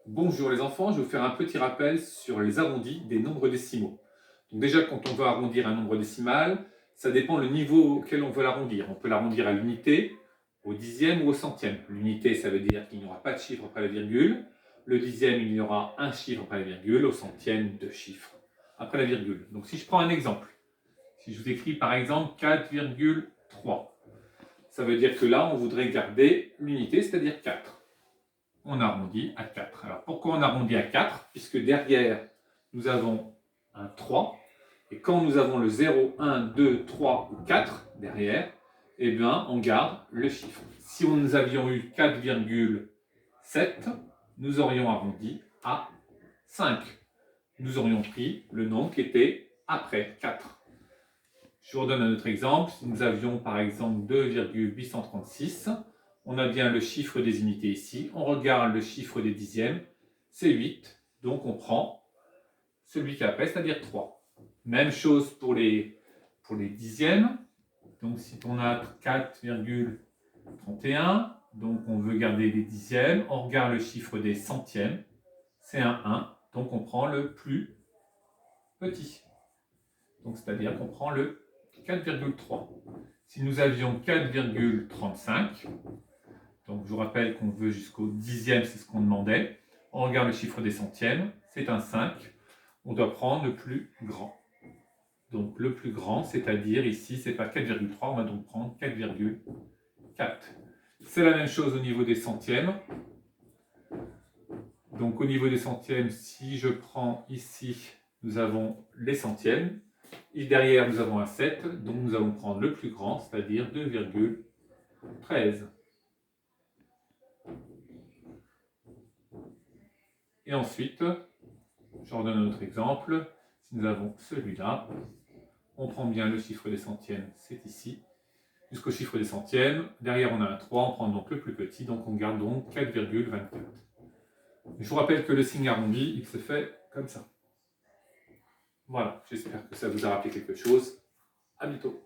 Bonjour les enfants, je vais vous faire un petit rappel sur les arrondis des nombres décimaux. Donc déjà, quand on veut arrondir un nombre décimal, ça dépend le niveau auquel on veut l'arrondir. On peut l'arrondir à l'unité, au dixième ou au centième. L'unité, ça veut dire qu'il n'y aura pas de chiffre après la virgule. Le dixième, il y aura un chiffre après la virgule. Au centième, deux chiffres après la virgule. Donc si je prends un exemple, si je vous écris par exemple 4,3, ça veut dire que là, on voudrait garder l'unité, c'est-à-dire 4. On arrondit à 4. Alors pourquoi on arrondit à 4? Puisque derrière, nous avons un 3. Et quand nous avons le 0, 1, 2, 3 ou 4 derrière, eh bien, on garde le chiffre. Si nous avions eu 4,7, nous aurions arrondi à 5. Nous aurions pris le nombre qui était après 4. Je vous redonne un autre exemple. Si nous avions par exemple 2,836, on a bien le chiffre des unités ici. On regarde le chiffre des dixièmes, c'est 8. Donc on prend celui qui est après, c'est-à-dire 3. Même chose pour les dixièmes. Donc si on a 4,31, donc on veut garder les dixièmes, on regarde le chiffre des centièmes, c'est un 1. Donc on prend le plus petit. Donc c'est-à-dire qu'on prend le 4,3. Si nous avions 4,35, donc je vous rappelle qu'on veut jusqu'au dixième, c'est ce qu'on demandait. On regarde le chiffre des centièmes, c'est un 5. On doit prendre le plus grand. Donc le plus grand, c'est-à-dire ici, c'est pas 4,3, on va donc prendre 4,4. C'est la même chose au niveau des centièmes. Donc au niveau des centièmes, si je prends ici, nous avons les centièmes. Et derrière, nous avons un 7, donc nous allons prendre le plus grand, c'est-à-dire 2,13. Et ensuite, je redonne un autre exemple. Si nous avons celui-là, on prend bien le chiffre des centièmes, c'est ici, jusqu'au chiffre des centièmes. Derrière, on a un 3, on prend donc le plus petit, donc on garde donc 4,24. Je vous rappelle que le signe arrondi, il se fait comme ça. Voilà, j'espère que ça vous a rappelé quelque chose. À bientôt.